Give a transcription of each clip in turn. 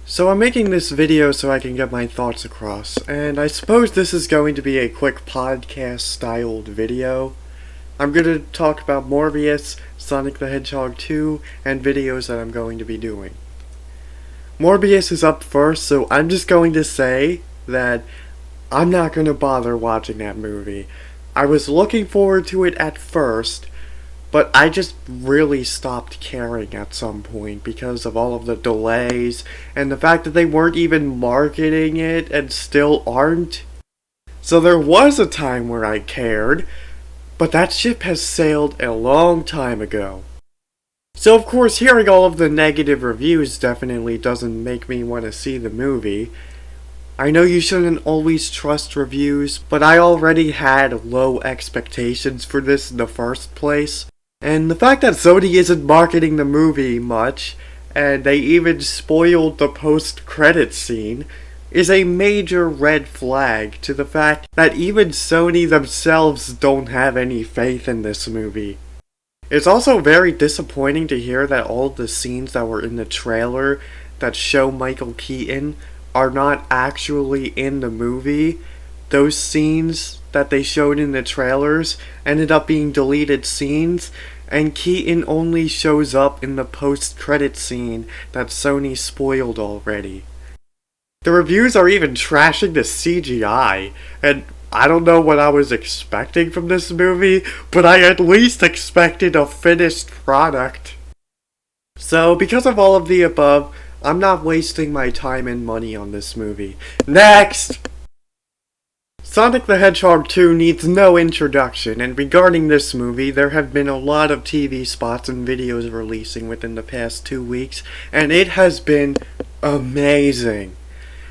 So I'm making this video so I can get my thoughts across, and I suppose this is going to be a quick podcast styled video. I'm going to talk about Morbius, Sonic the Hedgehog 2, and videos that I'm going to be doing. Morbius is up first, so I'm just going to say that I'm not going to bother watching that movie. I was looking forward to it at first, but I just really stopped caring at some point because of all of the delays and the fact that they weren't even marketing it and still aren't. So there was a time where I cared, but that ship has sailed a long time ago. So of course hearing all of the negative reviews definitely doesn't make me want to see the movie. I know you shouldn't always trust reviews, but I already had low expectations for this in the first place. And the fact that Sony isn't marketing the movie much, and they even spoiled the post-credits scene, is a major red flag to the fact that even Sony themselves don't have any faith in this movie. It's also very disappointing to hear that all of the scenes that were in the trailer that show Michael Keaton are not actually in the movie. Those scenes that they showed in the trailers ended up being deleted scenes, and Keaton only shows up in the post-credit scene that Sony spoiled already. The reviews are even trashing the CGI, and I don't know what I was expecting from this movie, but I at least expected a finished product. So, because of all of the above, I'm not wasting my time and money on this movie. Next! Sonic the Hedgehog 2 needs no introduction, and regarding this movie, there have been a lot of TV spots and videos releasing within the past 2 weeks, and it has been amazing.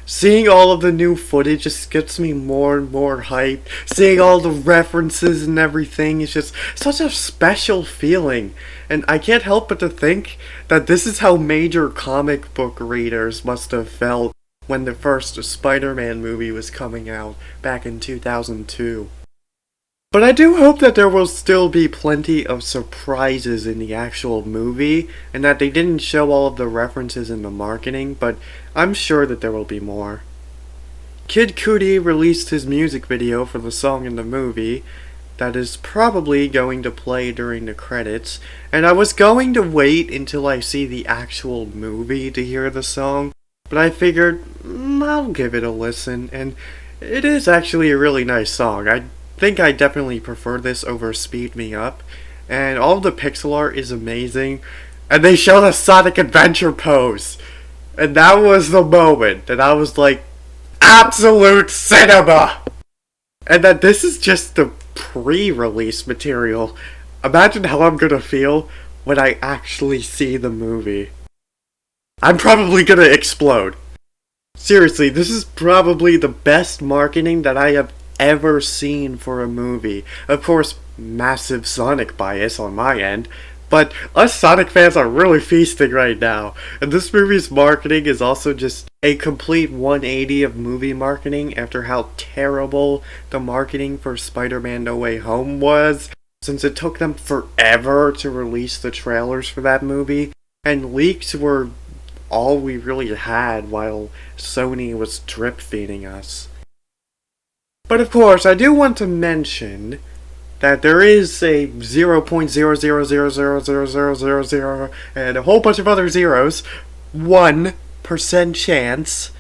Seeing all of the new footage just gets me more and more hyped. Seeing all the references and everything is just such a special feeling. And I can't help but to think that this is how major comic book readers must have felt when the first Spider-Man movie was coming out back in 2002. But I do hope that there will still be plenty of surprises in the actual movie, and that they didn't show all of the references in the marketing, but I'm sure that there will be more. Kid Cudi released his music video for the song in the movie that is probably going to play during the credits, and I was going to wait until I see the actual movie to hear the song, but I figured I'll give it a listen, and it is actually a really nice song. I think I definitely prefer this over Speed Me Up, and all of the pixel art is amazing, and they show the Sonic Adventure pose, and that was the moment that I was like, absolute cinema! And that this is just the pre-release material. Imagine how I'm gonna feel when I actually see the movie. I'm probably gonna explode. Seriously, this is probably the best marketing that I have ever seen for a movie. Of course, massive Sonic bias on my end, but us Sonic fans are really feasting right now, and this movie's marketing is also just a complete 180 of movie marketing after how terrible the marketing for Spider-Man No Way Home was, since it took them forever to release the trailers for that movie, and leaks were all we really had while Sony was drip feeding us. But of course, I do want to mention that there is a 0.0000000 and a whole bunch of other zeros, 1% chance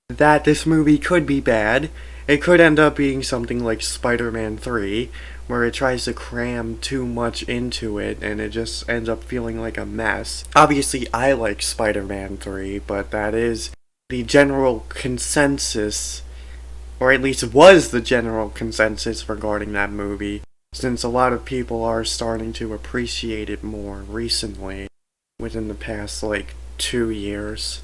that this movie could be bad. It could end up being something like Spider-Man 3, where it tries to cram too much into it and it just ends up feeling like a mess. Obviously, I like Spider-Man 3, but that is the general consensus, or at least was the general consensus regarding that movie, since a lot of people are starting to appreciate it more recently, within the past, 2 years.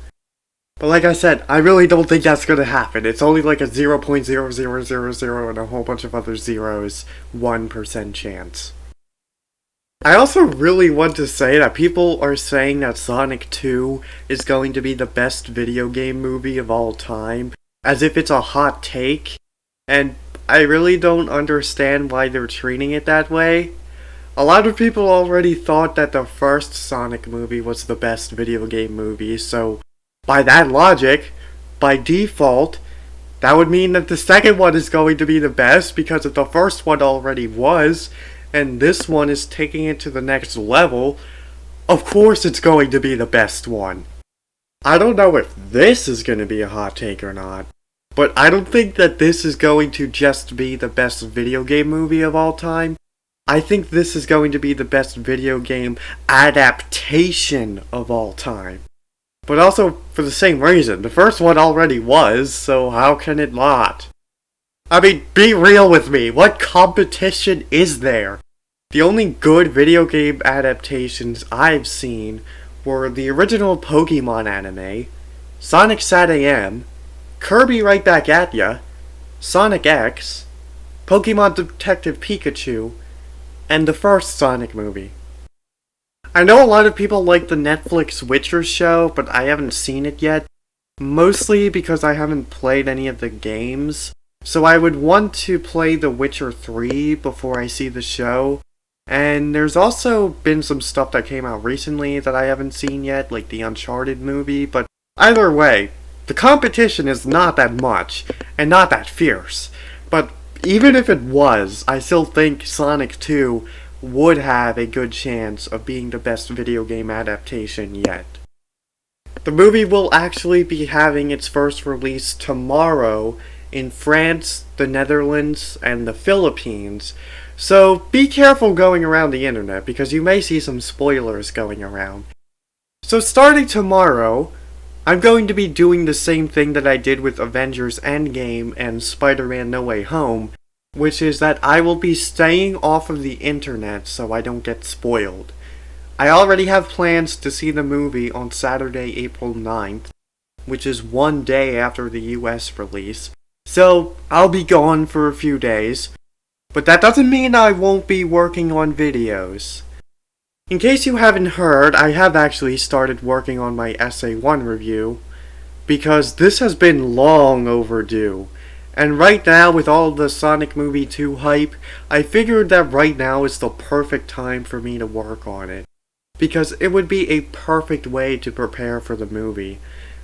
But like I said, I really don't think that's gonna happen. It's only like a 0.0000 and a whole bunch of other zeros, 1% chance. I also really want to say that people are saying that Sonic 2 is going to be the best video game movie of all time, as if it's a hot take, and I really don't understand why they're treating it that way. A lot of people already thought that the first Sonic movie was the best video game movie, so By that logic, by default, that would mean that the second one is going to be the best because if the first one already was, and this one is taking it to the next level, of course it's going to be the best one. I don't know if this is going to be a hot take or not, but I don't think that this is going to just be the best video game movie of all time. I think this is going to be the best video game adaptation of all time. But also for the same reason. The first one already was, so how can it not? I mean, be real with me. What competition is there? The only good video game adaptations I've seen were the original Pokemon anime, Sonic Sat AM, Kirby Right Back At Ya, Sonic X, Pokemon Detective Pikachu, and the first Sonic movie. I know a lot of people like the Netflix Witcher show, but I haven't seen it yet, mostly because I haven't played any of the games, so I would want to play The Witcher 3 before I see the show, and there's also been some stuff that came out recently that I haven't seen yet, like the Uncharted movie, but either way, the competition is not that much, and not that fierce, but even if it was, I still think Sonic 2 would have a good chance of being the best video game adaptation yet. The movie will actually be having its first release tomorrow in France, the Netherlands, and the Philippines, so be careful going around the internet because you may see some spoilers going around. So starting tomorrow, I'm going to be doing the same thing that I did with Avengers Endgame and Spider-Man No Way Home, which is that I will be staying off of the internet so I don't get spoiled. I already have plans to see the movie on Saturday, April 9th, which is one day after the US release, so I'll be gone for a few days, but that doesn't mean I won't be working on videos. In case you haven't heard, I have actually started working on my Essay 1 review, because this has been long overdue. And right now, with all the Sonic Movie 2 hype, I figured that right now is the perfect time for me to work on it. Because it would be a perfect way to prepare for the movie.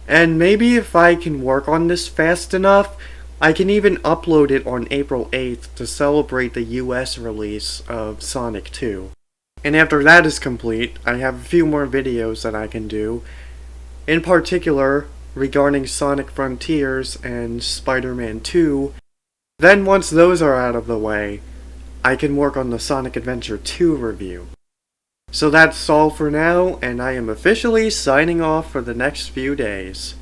And maybe if I can work on this fast enough, I can even upload it on April 8th to celebrate the US release of Sonic 2. And after that is complete, I have a few more videos that I can do. In particular, regarding Sonic Frontiers and Spider-Man 2, then once those are out of the way, I can work on the Sonic Adventure 2 review. So that's all for now, and I am officially signing off for the next few days.